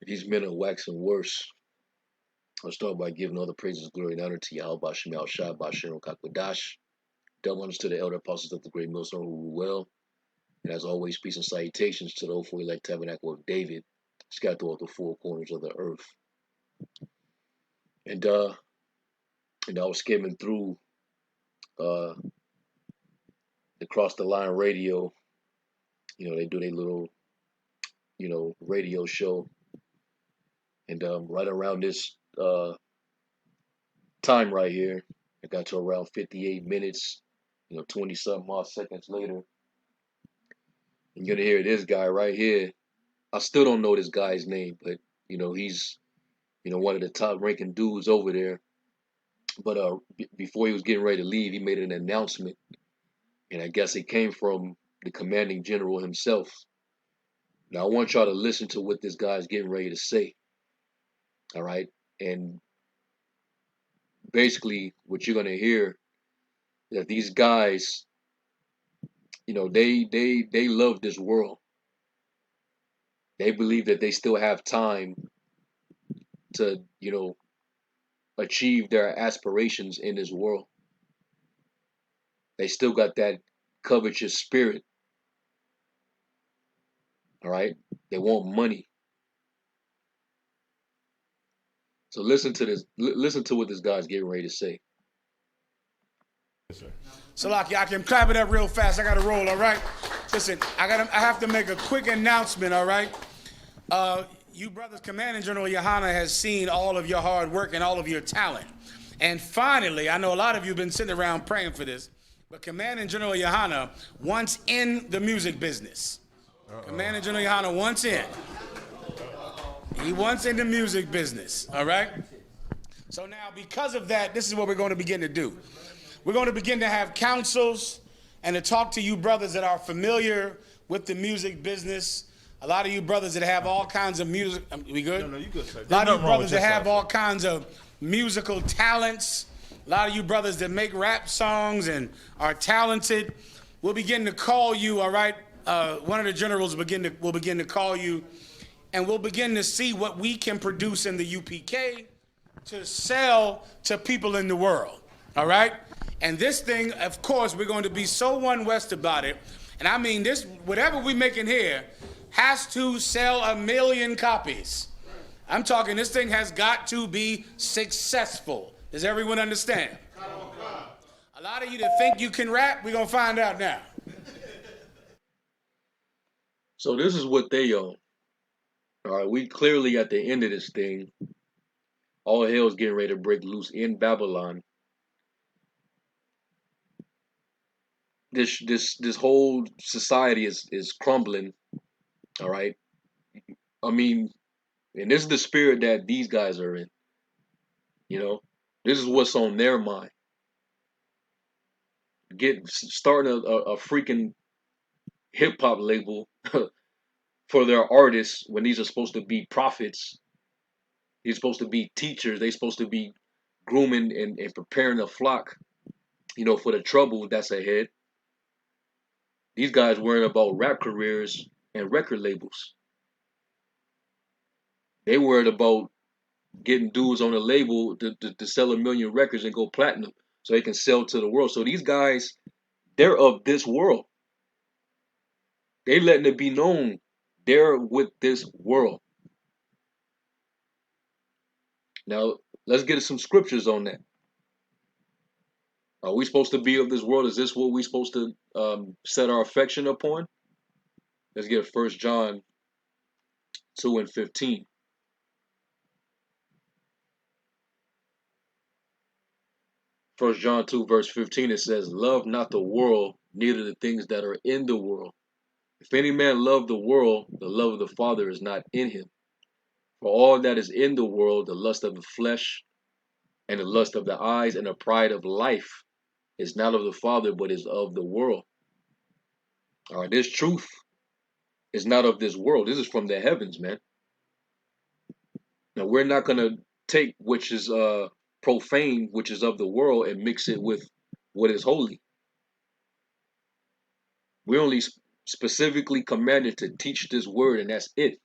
These men are waxing worse. I'll start by giving all the praises, glory, and honor to Yahweh Shem Al Shai Bashem Kakwadash. Double honors to the elder apostles of the great millstone who rule well. And as always, peace and salutations to the hopeful elect tabernacle of David, scattered throughout the four corners of the earth. And I was skimming through uh the Cross the Line radio. They do their little, radio show. And right around this time right here, it got to around 58 minutes, 20 something odd seconds later. And you're gonna hear this guy right here. I still don't know this guy's name, but he's one of the top ranking dudes over there. But before he was getting ready to leave, he made an announcement, and I guess it came from the commanding general himself. Now I want y'all to listen to what this guy's getting ready to say. All right, and basically what you're gonna hear that these guys, they love this world. They believe that they still have time to, achieve their aspirations in this world. They still got that covetous spirit. All right, they want money. So listen to this. Listen to what this guy's getting ready to say. Yes, sir. Salaki, I can clap it up real fast. I got to roll, all right? Listen, I have to make a quick announcement, all right? You brothers, Commanding General Yahanna has seen all of your hard work and all of your talent. And finally, I know a lot of you have been sitting around praying for this, but Commanding General Yahanna wants in the music business. Commanding General Yahanna wants in. He wants in the music business, all right? So now, because of that, this is what we're going to begin to do. We're going to begin to have councils and to talk to you brothers that are familiar with the music business. A lot of you brothers that have all kinds of music. We good? No, you good, sir. A lot of you brothers that have all kinds of musical talents. A lot of you brothers that make rap songs and are talented. We'll begin to call you, all right? One of the generals will begin to call you, and we'll begin to see what we can produce in the UPK to sell to people in the world, all right? And this thing, of course, we're going to be so one west about it. And I mean, this, whatever we make in here has to sell 1 million copies. I'm talking, this thing has got to be successful. Does everyone understand? A lot of you that think you can rap, we're going to find out now. So this is what they own. All right, we clearly at the end of this thing, all hell's getting ready to break loose in Babylon. This whole society is crumbling. All right. I mean, and this is the spirit that these guys are in. This is what's on their mind. Starting a freaking hip hop label for their artists when these are supposed to be prophets. These are supposed to be teachers. They're supposed to be grooming and preparing the flock, for the trouble that's ahead. These guys worrying about rap careers and record labels. They worried about getting dudes on a label to sell 1 million records and go platinum so they can sell to the world. So these guys, they're of this world. They letting it be known they're with this world. Now, let's get some scriptures on that. Are we supposed to be of this world? Is this what we're supposed to set our affection upon? Let's get 1 John 2 and 15. 1 John 2 verse 15, it says, love not the world, neither the things that are in the world. If any man love the world, the love of the Father is not in him. For all that is in the world, the lust of the flesh, and the lust of the eyes, and the pride of life, is not of the Father, but is of the world. All right, this truth is not of this world. This is from the heavens, man. Now, we're not going to take which is profane, which is of the world, and mix it with what is holy. We're only specifically commanded to teach this word, and that's it.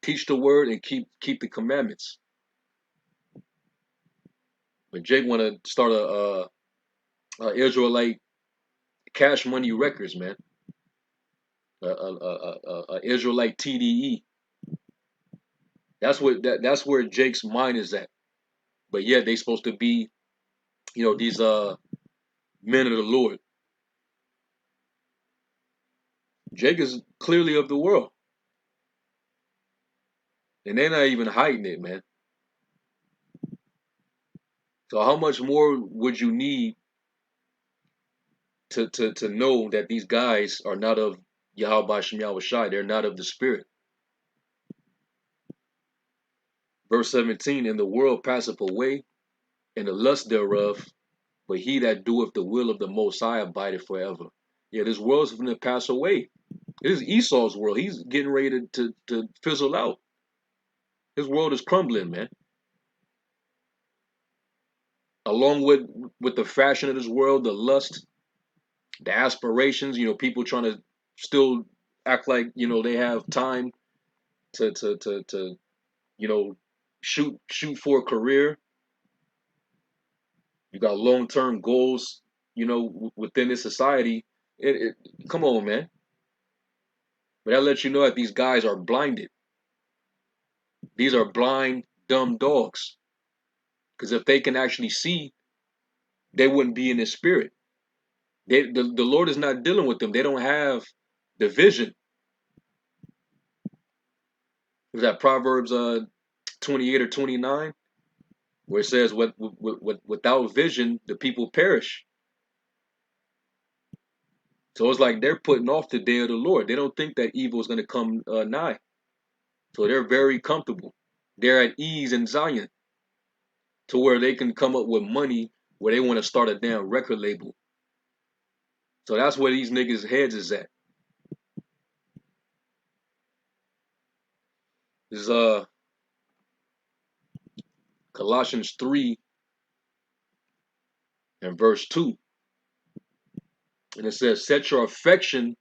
teach the word, and keep the commandments. But Jake want to start a Israelite Cash Money Records, man. A Israelite TDE. That's where Jake's mind is at. But yeah, they supposed to be, these men of the Lord. Jake is clearly of the world, and they're not even hiding it, man. So how much more would you need to know that these guys are not of Yahweh Shem Yahweh Shai? They're not of the Spirit. Verse 17, and the world passeth away, and the lust thereof, but he that doeth the will of the Most High abideth forever. Yeah, this world's going to pass away. This is Esau's world. He's getting ready to fizzle out. His world is crumbling, man. Along with the fashion of this world, the lust, the aspirations, people trying to still act like, they have time to shoot for a career. You got long-term goals, within this society. Come on, man. But that lets you know that these guys are blinded. These are blind, dumb dogs. Because if they can actually see, they wouldn't be in the spirit. The Lord is not dealing with them. They don't have the vision. Was that Proverbs 28 or 29? Where it says, without vision, the people perish. So it's like they're putting off the day of the Lord. They don't think that evil is going to come nigh. So they're very comfortable. They're at ease in Zion to where they can come up with money where they want to start a damn record label. So that's where these niggas' heads is at. This is Colossians 3 and verse 2. And it says, set your affection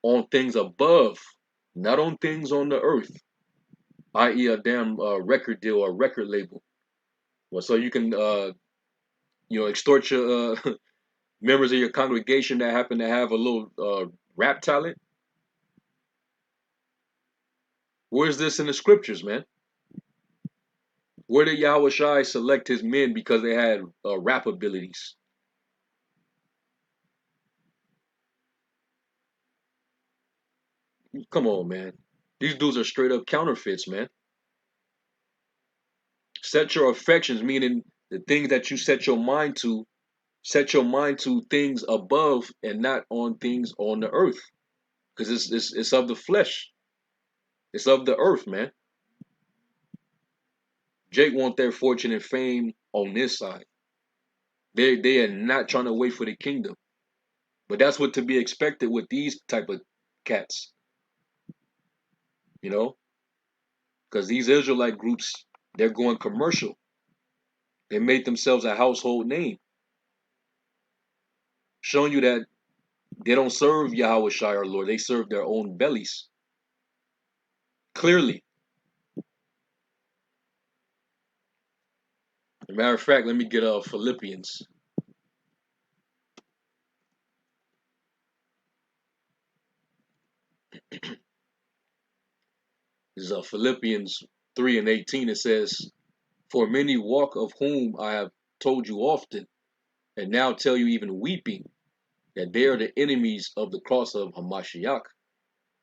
on things above, not on things on the earth, i.e. a damn record deal or record label. Well, so you can extort your members of your congregation that happen to have a little rap talent. Where's this in the scriptures, man? Where did Yahweh Shai select his men because they had rap abilities? Come on, man. These dudes are straight up counterfeits, man. Set your affections, meaning the things that you set your mind to things above and not on things on the earth. Because it's of the flesh. It's of the earth, man. Jake want their fortune and fame on this side. They are not trying to wait for the kingdom. But that's what to be expected with these type of cats. Because these Israelite groups, they're going commercial. They made themselves a household name. Showing you that they don't serve Yahweh Shai our Lord. They serve their own bellies. Clearly. As a matter of fact, let me get Philippians. This is Philippians 3 and 18. It says, for many walk of whom I have told you often, and now tell you even weeping, that they are the enemies of the cross of Hamashiach,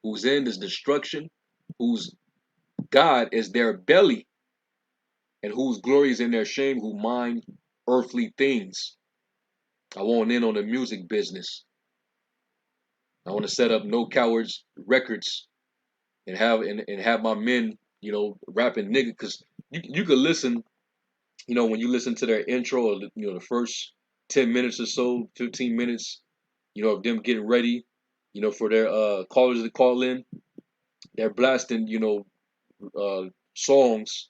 whose end is destruction, whose God is their belly, and whose glory is in their shame, who mind earthly things. I want in on the music business. I want to set up No Cowards Records and have my men, rapping nigga, because you could listen, when you listen to their intro or the first 10 minutes or so, 15 minutes, of them getting ready, for their callers to call in, they're blasting, songs,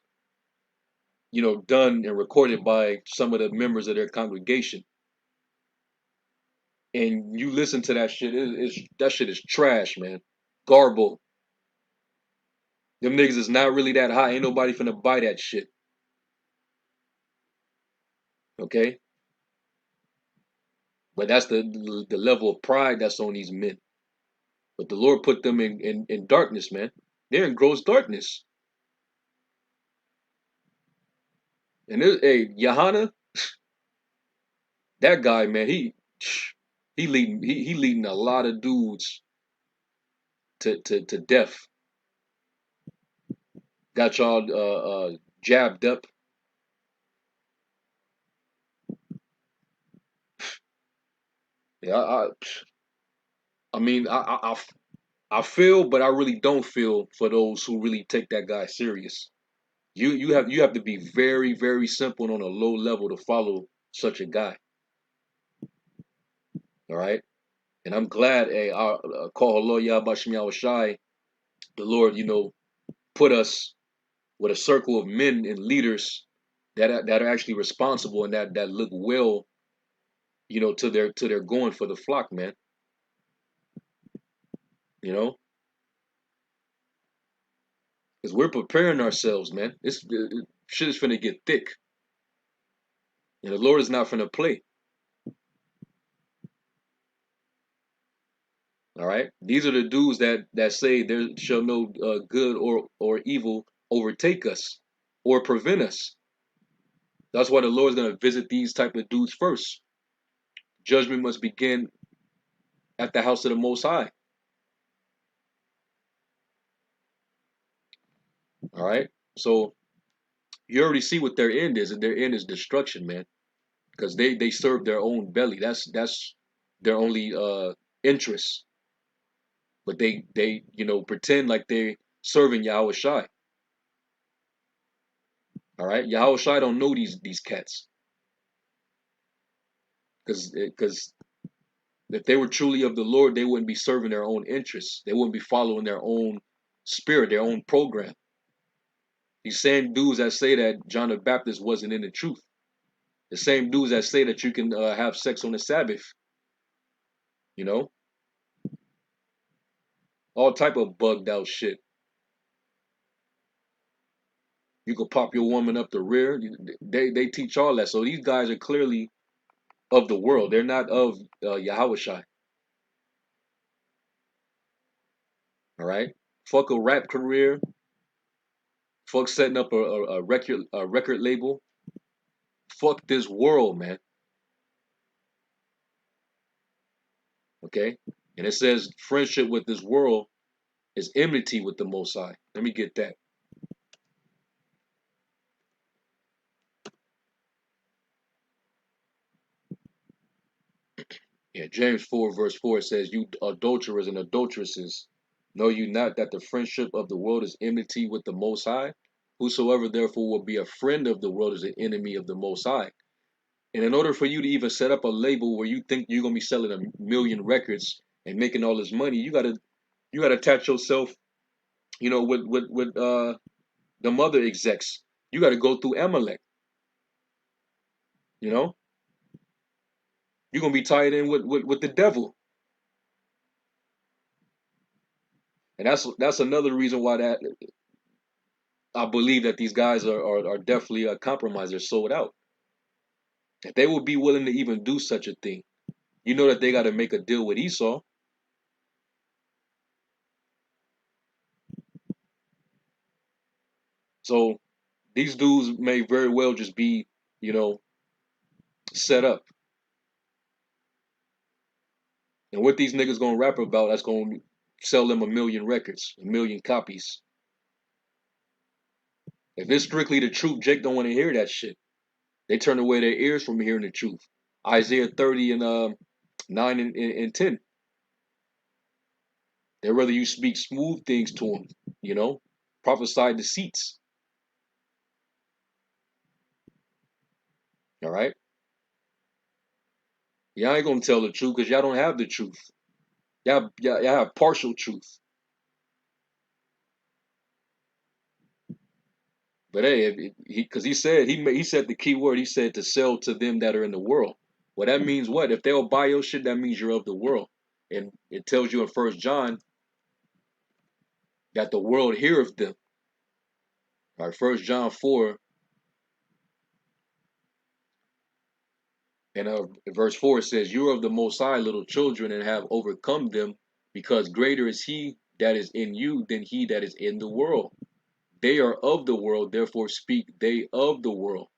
done and recorded by some of the members of their congregation. And you listen to that shit, that shit is trash, man. Garble. Them niggas is not really that high. Ain't nobody finna buy that shit. Okay? But that's the level of pride that's on these men. But the Lord put them in darkness, man. They're in gross darkness. And hey, Yahanna, that guy, man, he leading a lot of dudes to death. Got y'all jabbed up. Yeah, I mean, I feel, but I really don't feel for those who really take that guy serious. You have to be very very simple and on a low level to follow such a guy. All right, and I'm glad, hey, our call Allah Yahbashim Yahushai, the Lord, put us with a circle of men and leaders that are actually responsible and that look well, to their going for the flock, man. You know, because we're preparing ourselves, man. Shit is finna get thick, and the Lord is not finna play. All right, these are the dudes that say there shall no good or evil overtake us or prevent us. That's why the Lord's gonna visit these type of dudes first. Judgment must begin at the house of the Most High. All right, so you already see what their end is, and their end is destruction, man. Because they serve their own belly. That's their only interest. But they pretend like they serving Yahweh Shai. All right, Yahweh Shai don't know these cats. Because if they were truly of the Lord, they wouldn't be serving their own interests. They wouldn't be following their own spirit, their own program. These same dudes that say that John the Baptist wasn't in the truth. The same dudes that say that you can have sex on the Sabbath. You know, all type of bugged out shit. You could pop your woman up the rear. They teach all that. So these guys are clearly of the world. They're not of Yahweh Shai. All right. Fuck a rap career. Fuck setting up a record label. Fuck this world, man. Okay. And it says friendship with this world is enmity with the Most High. Let me get that. Yeah, James 4 verse 4 says, "You adulterers and adulteresses, know you not that the friendship of the world is enmity with the Most High? Whosoever therefore will be a friend of the world is an enemy of the Most High." And in order for you to even set up a label where you think you're gonna be selling 1 million records and making all this money, you gotta attach yourself, with the mother execs. You gotta go through Amalek. You know, you're gonna be tied in with the devil, and that's another reason why that I believe that these guys are definitely a compromise. They're sold out. If they would be willing to even do such a thing, you know that they got to make a deal with Esau. So these dudes may very well just be, you know, set up. And what these niggas gonna rap about, that's gonna sell them 1 million records, 1 million copies. If it's strictly the truth, Jake don't want to hear that shit. They turn away their ears from hearing the truth. Isaiah 30 and 9 and 10. They'd rather you speak smooth things to them, prophesy deceits. All right? Y'all ain't gonna tell the truth because y'all don't have the truth. Y'all have partial truth. But hey, because he said he said the key word. He said to sell to them that are in the world. Well, that means what? If they'll buy your shit, that means you're of the world. And it tells you in First John that the world heareth them. All right, 1 John 4 and verse 4 says, "You are of the Most High, little children, and have overcome them, because greater is He that is in you than he that is in the world. They are of the world, therefore speak they of the world,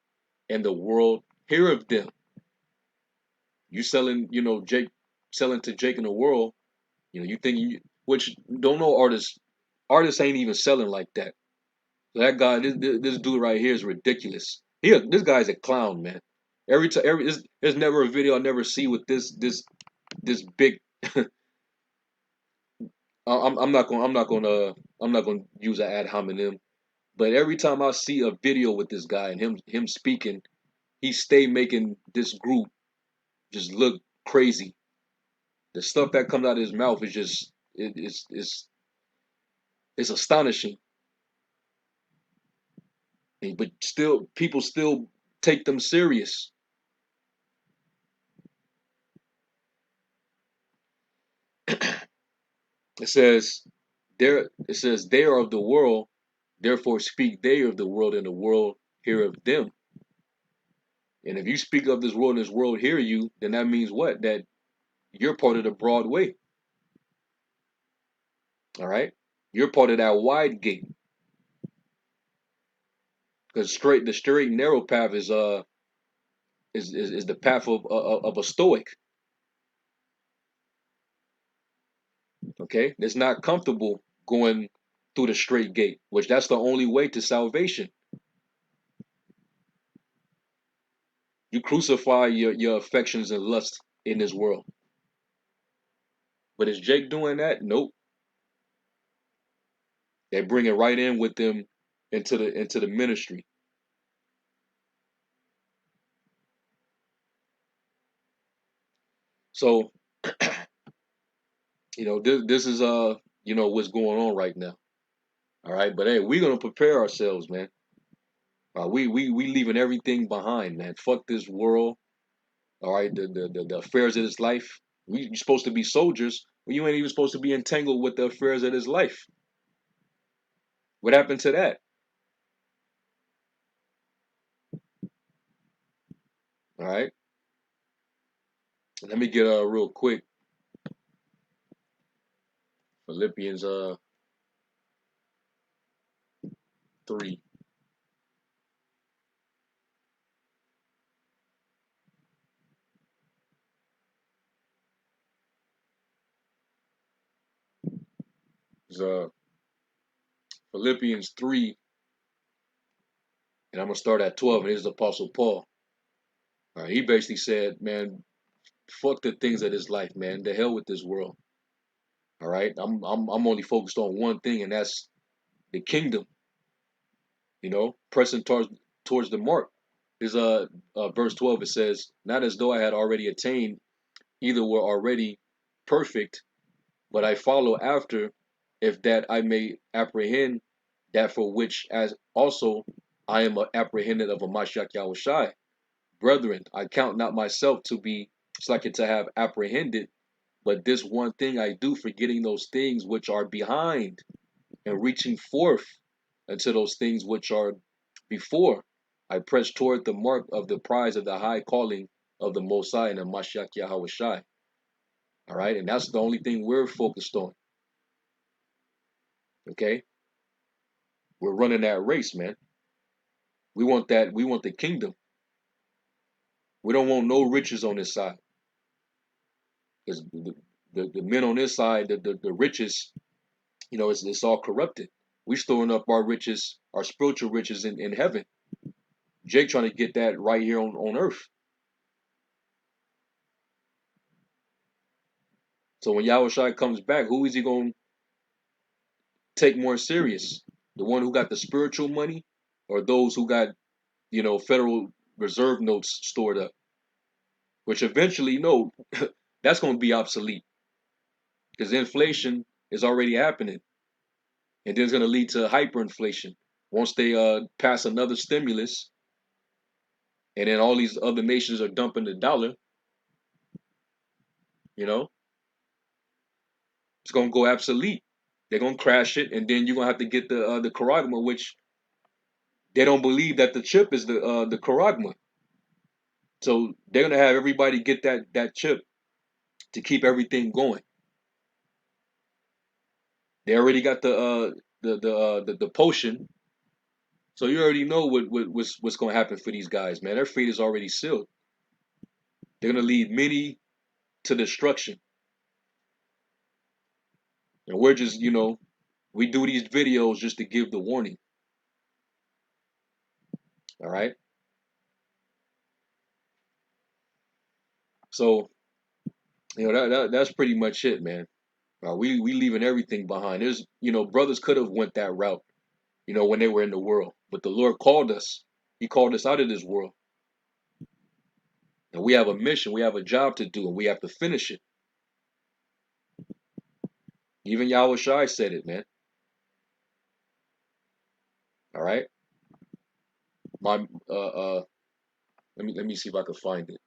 and the world heareth them." You selling, Jake, selling to Jake in the world, you think which don't know artists. Artists ain't even selling like that. That guy, this dude right here is ridiculous. This guy's a clown, man. Every time, there's never a video I never see with this big. I'm not gonna use an ad hominem, but every time I see a video with this guy and him speaking, he stay making this group just look crazy. The stuff that comes out of his mouth is just it's astonishing. But still, people still take them serious. It says it says they are of the world, therefore speak they of the world, and the world hear of them. And if you speak of this world and this world hear you, then that means what? That you're part of the broad way. All right? You're part of that wide gate. Because the straight narrow path is the path of a stoic. Okay? It's not comfortable going through the straight gate, which that's the only way to salvation. You crucify your affections and lust in this world. But is Jake doing that? Nope. They bring it right in with them into the ministry. So, this is what's going on right now. All right, but hey, we're gonna prepare ourselves, man. We leaving everything behind, man. Fuck this world. All right, the affairs of this life. You're supposed to be soldiers, but you ain't even supposed to be entangled with the affairs of this life. What happened to that? All right, let me get real quick Philippians 3. It's, Philippians 3, and I'm gonna start at 12. And here's the Apostle Paul. All right, he basically said, man, fuck the things of this life, man. The hell with this world. All right, I'm only focused on one thing, and that's the kingdom. Pressing towards the mark. Is verse 12. It says, "Not as though I had already attained, either were already perfect, but I follow after, if that I may apprehend that for which as also I am apprehended of a Mashiach Yahushai. Brethren, I count not myself to be slacking to have apprehended, but this one thing I do, forgetting those things which are behind, and reaching forth unto those things which are before. I press toward the mark of the prize of the high calling of the Most High and the Mashiach Yahushai." All right, and that's the only thing we're focused on. Okay, we're running that race, man. We want that. We want the kingdom. We don't want no riches on this side, because the men on this side, the riches, it's all corrupted. We storing up our riches, our spiritual riches in heaven. Jake trying to get that right here on earth. So when Yahushua comes back, who is he going to take more serious? The one who got the spiritual money, or those who got, Federal Reserve notes stored up? Which eventually, no, that's going to be obsolete, because inflation is already happening, and then it's going to lead to hyperinflation once they pass another stimulus, and then all these other nations are dumping the dollar. You know, it's going to go obsolete. They're going to crash it, and then you're going to have to get the Karagma, which they don't believe that the chip is the charagma. So they're gonna have everybody get that chip to keep everything going. They already got the potion, so you already know what's gonna happen for these guys, man. Their fate is already sealed. They're gonna lead many to destruction, and we're just we do these videos just to give the warning. All right, so that's pretty much it, man. We leaving everything behind. There's brothers could have went that route, when they were in the world, but the Lord called us. He called us out of this world, and we have a mission. We have a job to do, and we have to finish it. Even Yahweh Shai said it, man. All right, my let me see if I can find it.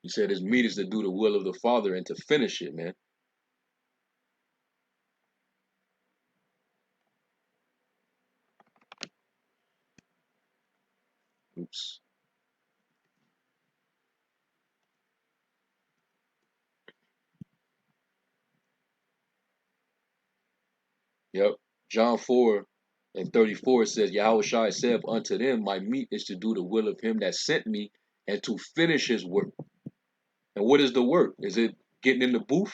He said his meat is to do the will of the Father and to finish it, man. Oops. Yep. John 4:34 says, Yahweh Shai said unto them, my meat is to do the will of him that sent me and to finish his work. And what is the work? Is it getting in the booth?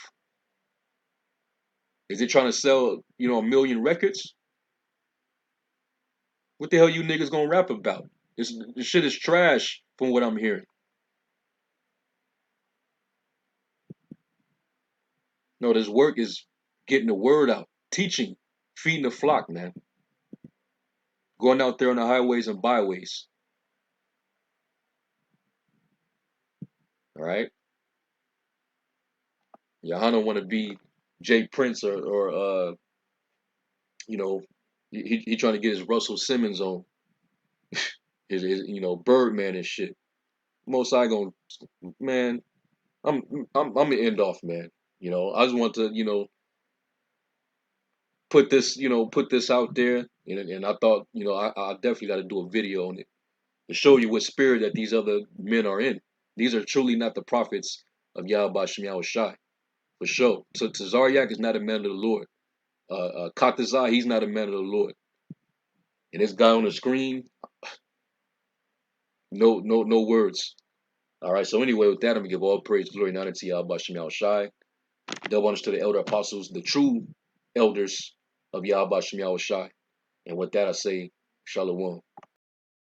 Is it trying to sell, a million records? What the hell you niggas gonna rap about? This shit is trash from what I'm hearing. No, this work is getting the word out, teaching, feeding the flock, man. Going out there on the highways and byways. All right. Yahanna want to be Jay Prince or you know, he trying to get his Russell Simmons on his Birdman and shit. Most I gonna man, I'm gonna end off, man. I just want to put this out there, and I thought I definitely got to do a video on it to show you what spirit that these other men are in. These are truly not the prophets of Yahweh Shem Yahweh Shai, for sure. So Tazariak is not a man of the Lord. Katazai, he's not a man of the Lord. And this guy on the screen, no words. All right. So anyway, with that, I'm gonna give all praise, glory, and honor to Yahweh Shem Yahweh Shai. Double honors to the elder apostles, the true elders of Yahweh Shem Yahweh Shai. And with that, I say, Shalom.